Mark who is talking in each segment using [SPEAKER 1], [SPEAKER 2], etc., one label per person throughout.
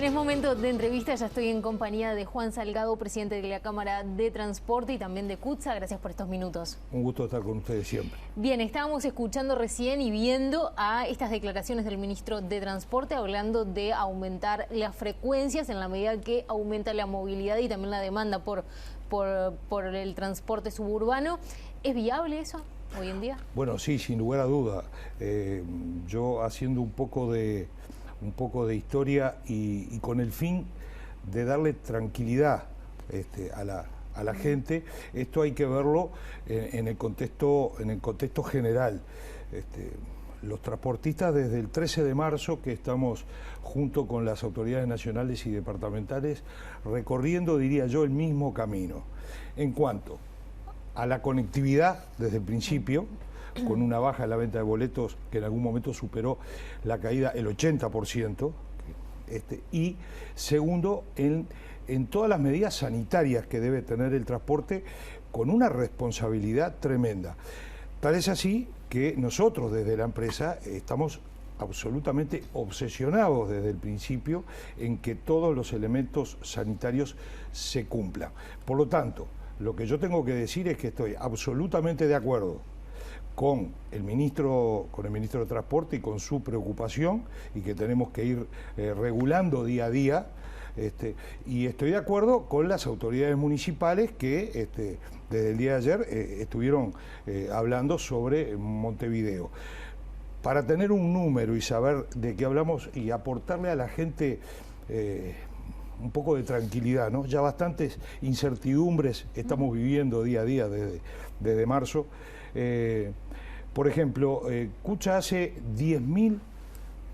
[SPEAKER 1] Bien, es momento de entrevista. Ya estoy en compañía de Juan Salgado, presidente de la Cámara de Transporte y también de CUTSA. Gracias por estos minutos.
[SPEAKER 2] Un gusto estar con ustedes siempre.
[SPEAKER 1] Bien, estábamos escuchando recién y viendo a estas declaraciones del ministro de Transporte hablando de aumentar las frecuencias en la medida que aumenta la movilidad y también la demanda por el transporte suburbano. ¿Es viable eso hoy en día?
[SPEAKER 2] Bueno, sí, sin lugar a duda. Yo haciendo un poco de historia y con el fin de darle tranquilidad a la gente. Esto hay que verlo en el contexto general. Los transportistas desde el 13 de marzo que estamos junto con las autoridades nacionales y departamentales recorriendo, diría yo, el mismo camino. En cuanto a la conectividad desde el principio, con una baja en la venta de boletos que en algún momento superó la caída el 80%, y segundo, en todas las medidas sanitarias que debe tener el transporte con una responsabilidad tremenda. Tal es así que nosotros desde la empresa estamos absolutamente obsesionados desde el principio en que todos los elementos sanitarios se cumplan. Por lo tanto, lo que yo tengo que decir es que estoy absolutamente de acuerdo con el ministro de Transporte y con su preocupación y que tenemos que ir regulando día a día. Y estoy de acuerdo con las autoridades municipales que desde el día de ayer estuvieron hablando sobre Montevideo. Para tener un número y saber de qué hablamos y aportarle a la gente un poco de tranquilidad, ¿no? Ya bastantes incertidumbres estamos viviendo día a día desde marzo. Por ejemplo, CUTSA hace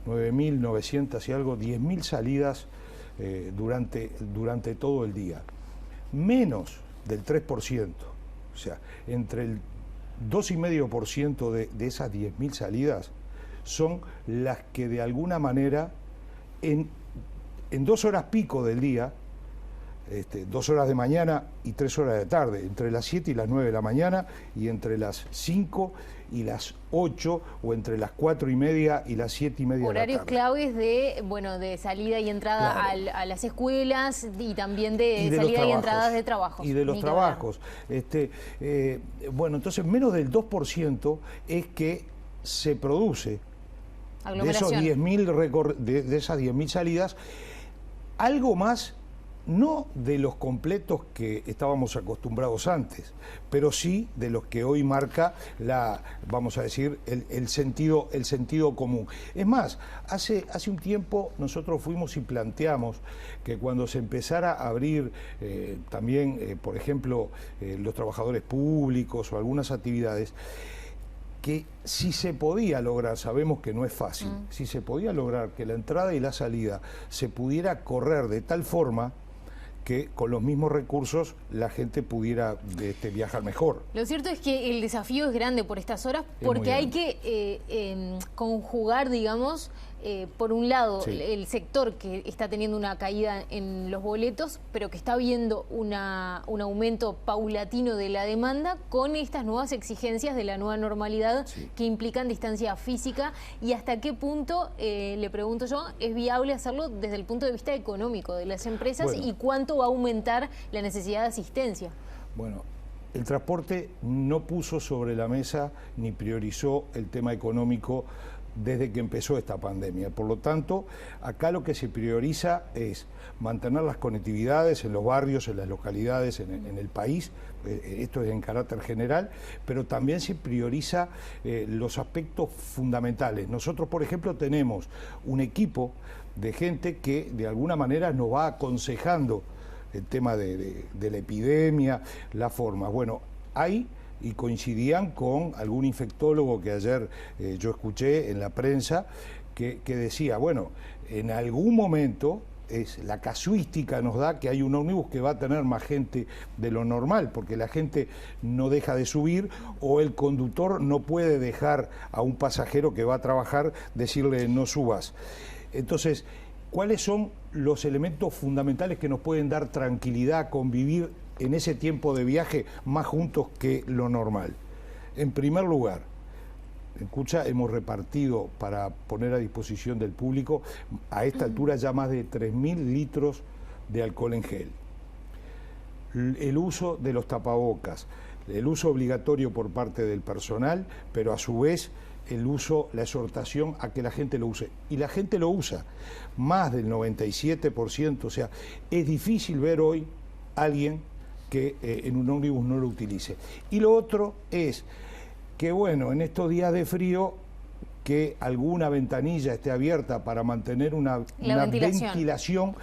[SPEAKER 2] 9.900 y algo, 10.000 salidas durante todo el día. Menos del 3%, o sea, entre el 2,5% de esas 10.000 salidas son las que de alguna manera en 2 horas pico del día, 2 horas de mañana y 3 horas de tarde, entre las 7 y las 9 de la mañana y entre las 5 y las 8 o entre las 4:30 y las 7:30 de la tarde.
[SPEAKER 1] Horarios claves de salida y entrada, claro, a las escuelas y también de salida y entradas de trabajos.
[SPEAKER 2] Y de los trabajos. Bueno, entonces menos del 2% es que se produce de esos 10.000 de esas 10.000 salidas, algo más. No de los completos que estábamos acostumbrados antes, pero sí de los que hoy marca vamos a decir, el sentido común. Es más, hace un tiempo nosotros fuimos y planteamos que cuando se empezara a abrir también, por ejemplo, los trabajadores públicos o algunas actividades, que si se podía lograr, sabemos que no es fácil, si se podía lograr que la entrada y la salida se pudiera correr de tal forma que con los mismos recursos la gente pudiera viajar mejor.
[SPEAKER 1] Lo cierto es que el desafío es grande por estas horas porque hay que conjugar, digamos, por un lado, sí, el sector que está teniendo una caída en los boletos, pero que está viendo un aumento paulatino de la demanda con estas nuevas exigencias de la nueva normalidad, sí, que implican distancia física. Y hasta qué punto, le pregunto yo, es viable hacerlo desde el punto de vista económico de las empresas, y cuánto va a aumentar la necesidad de asistencia.
[SPEAKER 2] Bueno, el transporte no puso sobre la mesa ni priorizó el tema económico desde que empezó esta pandemia. Por lo tanto, acá lo que se prioriza es mantener las conectividades en los barrios, en las localidades, en el país. Esto es en carácter general, pero también se prioriza los aspectos fundamentales. Nosotros, por ejemplo, tenemos un equipo de gente que de alguna manera nos va aconsejando el tema de la epidemia, las formas. Bueno, hay y coincidían con algún infectólogo que ayer yo escuché en la prensa que decía, bueno, en algún momento la casuística nos da que hay un ómnibus que va a tener más gente de lo normal, porque la gente no deja de subir o el conductor no puede dejar a un pasajero que va a trabajar decirle no subas. Entonces, ¿cuáles son los elementos fundamentales que nos pueden dar tranquilidad, convivir en ese tiempo de viaje más juntos que lo normal? En primer lugar, En Cucha hemos repartido para poner a disposición del público a esta altura ya más de 3.000 litros de alcohol en gel. El uso de los tapabocas, el uso obligatorio por parte del personal, pero a su vez el uso, la exhortación a que la gente lo use. Y la gente lo usa, más del 97%, o sea, es difícil ver hoy a alguien que en un ómnibus no lo utilice. Y lo otro es que, bueno, en estos días de frío, que alguna ventanilla esté abierta para mantener una ventilación.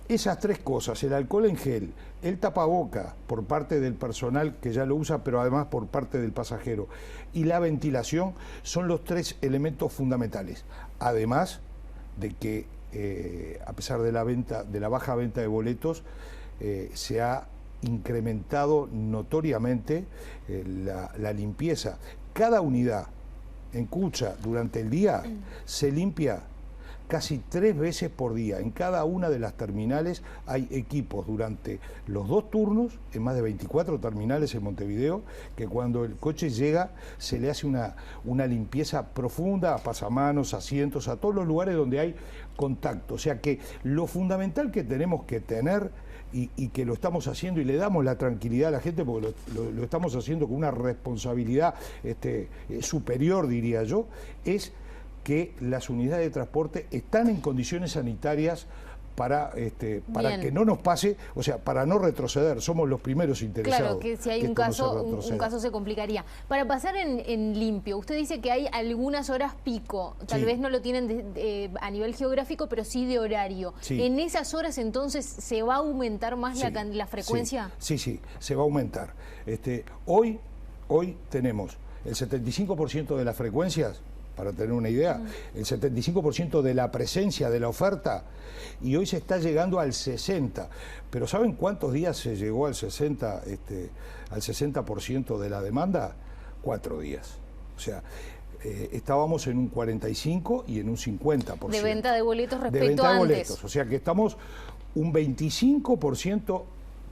[SPEAKER 2] Esas tres cosas, el alcohol en gel, el tapaboca por parte del personal que ya lo usa, pero además por parte del pasajero, y la ventilación, son los tres elementos fundamentales. Además de que, a pesar de la baja venta de boletos, se ha incrementado notoriamente la limpieza. Cada unidad en Cucha durante el día se limpia casi 3 veces por día. En cada una de las terminales hay equipos durante los 2 turnos, en más de 24 terminales en Montevideo, que cuando el coche llega se le hace una limpieza profunda a pasamanos, asientos, a todos los lugares donde hay contacto. O sea que lo fundamental que tenemos que tener, y que lo estamos haciendo y le damos la tranquilidad a la gente porque lo estamos haciendo con una responsabilidad superior, diría yo, es que las unidades de transporte están en condiciones sanitarias para que no nos pase, o sea, para no retroceder. Somos los primeros interesados.
[SPEAKER 1] Claro, que si hay un caso se complicaría. Para pasar en limpio, usted dice que hay algunas horas pico, tal vez no lo tienen a nivel geográfico, pero sí de horario. Sí. ¿En esas horas entonces se va a aumentar más la frecuencia? Sí,
[SPEAKER 2] se va a aumentar. Hoy tenemos el 75% de las frecuencias, para tener una idea, el 75% de la presencia de la oferta, y hoy se está llegando al 60%. Pero ¿saben cuántos días se llegó al 60% de la demanda? 4 días. O sea, estábamos en un 45% y en un 50%.
[SPEAKER 1] De venta de boletos respecto a antes.
[SPEAKER 2] De venta de boletos, o sea que estamos un 25%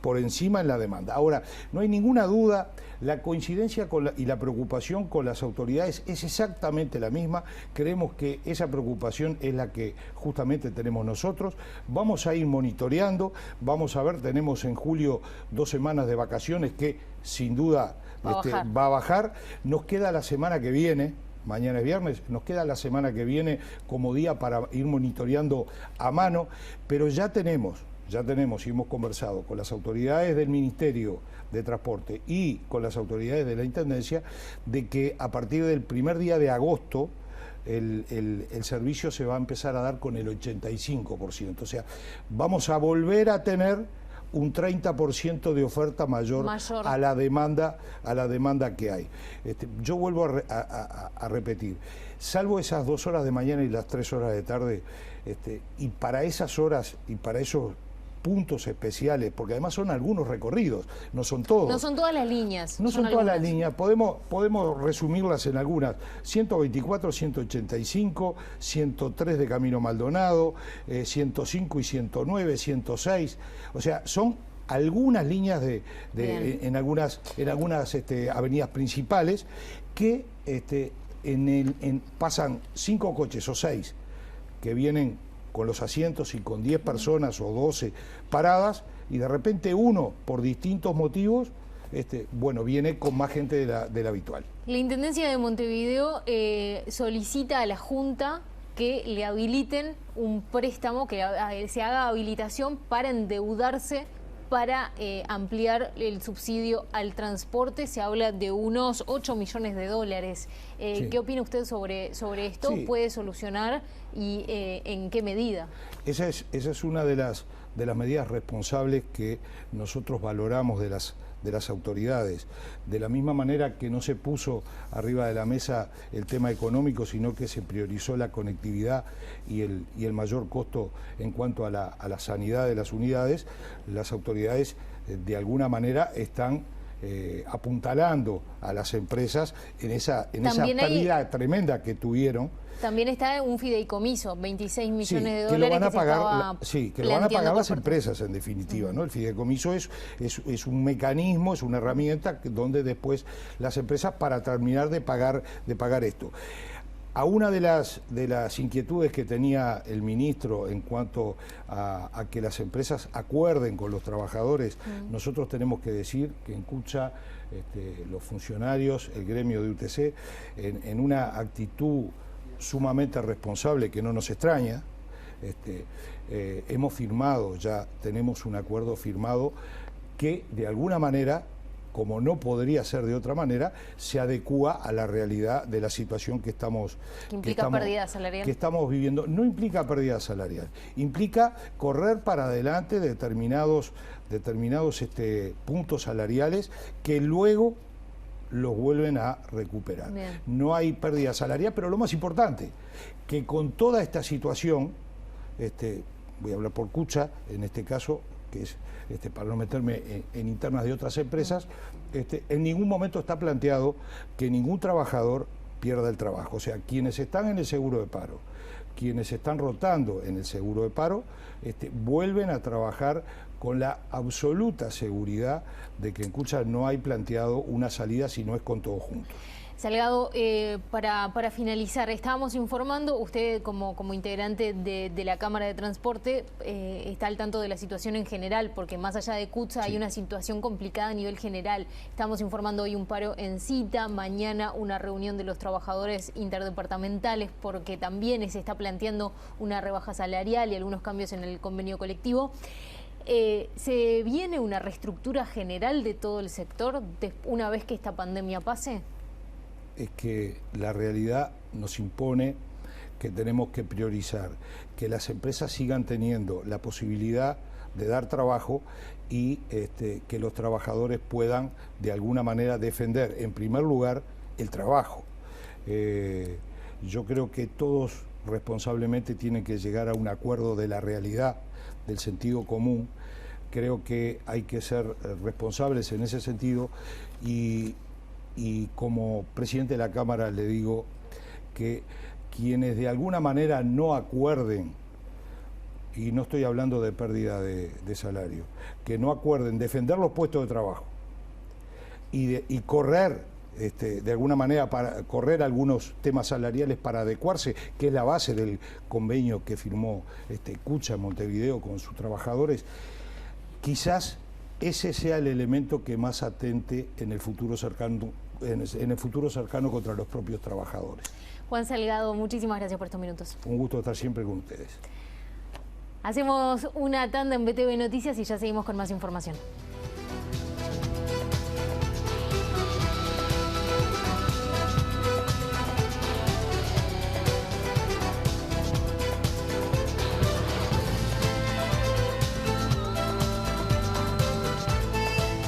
[SPEAKER 2] por encima en la demanda. Ahora, no hay ninguna duda, la coincidencia y la preocupación con las autoridades es exactamente la misma. Creemos que esa preocupación es la que justamente tenemos nosotros. Vamos a ir monitoreando, vamos a ver, tenemos en julio 2 semanas de vacaciones que sin duda va a bajar. Nos queda la semana que viene, mañana es viernes, nos queda la semana que viene como día para ir monitoreando a mano, pero ya tenemos y hemos conversado con las autoridades del Ministerio de Transporte y con las autoridades de la Intendencia de que a partir del primer día de agosto el servicio se va a empezar a dar con el 85%. O sea, vamos a volver a tener un 30% de oferta mayor a la demanda que hay. Yo vuelvo a repetir, salvo esas 2 horas de mañana y las 3 horas de tarde, y para esas horas y para esos puntos especiales, porque además son algunos recorridos, no son todos.
[SPEAKER 1] No son todas las líneas.
[SPEAKER 2] No son todas las líneas, podemos resumirlas en algunas. 124, 185, 103 de Camino Maldonado, 105 y 109, 106, o sea, son algunas líneas en algunas avenidas principales que pasan 5 coches o 6 que vienen con los asientos y con 10 personas o 12 paradas, y de repente uno, por distintos motivos, viene con más gente de la habitual.
[SPEAKER 1] La Intendencia de Montevideo solicita a la Junta que le habiliten un préstamo, que se haga habilitación para endeudarse para ampliar el subsidio al transporte. Se habla de unos 8 millones de dólares. Sí. ¿Qué opina usted sobre esto? Sí. ¿Puede solucionar y en qué medida?
[SPEAKER 2] Esa es una de las medidas responsables que nosotros valoramos de las autoridades. De la misma manera que no se puso arriba de la mesa el tema económico, sino que se priorizó la conectividad y el mayor costo en cuanto a la sanidad de las unidades, las autoridades de alguna manera están apuntalando a las empresas en esa pérdida tremenda que tuvieron.
[SPEAKER 1] También está un fideicomiso, 26 millones de dólares
[SPEAKER 2] que lo van a pagar,
[SPEAKER 1] que
[SPEAKER 2] lo van a pagar las empresas en definitiva, ¿no? El fideicomiso es un mecanismo, es una herramienta donde después las empresas, para terminar de pagar esto. A una de las inquietudes que tenía el ministro en cuanto a que las empresas acuerden con los trabajadores, nosotros tenemos que decir que en Cucha los funcionarios, el gremio de UTC, en una actitud sumamente responsable que no nos extraña, hemos firmado, ya tenemos un acuerdo firmado que de alguna manera, como no podría ser de otra manera, se adecúa a la realidad de la situación que estamos
[SPEAKER 1] pérdida salarial.
[SPEAKER 2] Que estamos viviendo. No implica pérdida salarial, implica correr para adelante determinados puntos salariales que luego los vuelven a recuperar.
[SPEAKER 1] Bien.
[SPEAKER 2] No hay pérdida salarial, pero lo más importante, que con toda esta situación, voy a hablar por Cucha, en este caso, que es para no meterme en internas de otras empresas, en ningún momento está planteado que ningún trabajador pierda el trabajo. O sea, quienes están en el seguro de paro, quienes están rotando en el seguro de paro, vuelven a trabajar con la absoluta seguridad de que en Cucha no hay planteado una salida si no es con todo junto.
[SPEAKER 1] Salgado, para finalizar, estábamos informando, usted como integrante de la Cámara de Transporte está al tanto de la situación en general, porque más allá de Cucha hay una situación complicada a nivel general. Estamos informando hoy un paro en Cita, mañana una reunión de los trabajadores interdepartamentales, porque también se está planteando una rebaja salarial y algunos cambios en el convenio colectivo. ¿Se viene una reestructura general de todo el sector una vez que esta pandemia pase?
[SPEAKER 2] Es que la realidad nos impone que tenemos que priorizar que las empresas sigan teniendo la posibilidad de dar trabajo y que los trabajadores puedan de alguna manera defender en primer lugar el trabajo. Yo creo que todos responsablemente tienen que llegar a un acuerdo de la realidad, del sentido común. Creo que hay que ser responsables en ese sentido y como presidente de la Cámara le digo que quienes de alguna manera no acuerden, y no estoy hablando de pérdida de salario, que no acuerden defender los puestos de trabajo y correr de alguna manera para correr algunos temas salariales para adecuarse, que es la base del convenio que firmó Cucha en Montevideo con sus trabajadores, quizás ese sea el elemento que más atente en el futuro cercano, contra los propios trabajadores.
[SPEAKER 1] Juan Salgado, muchísimas gracias por estos minutos.
[SPEAKER 2] Un gusto estar siempre con ustedes.
[SPEAKER 1] Hacemos una tanda en BTV Noticias y ya seguimos con más información.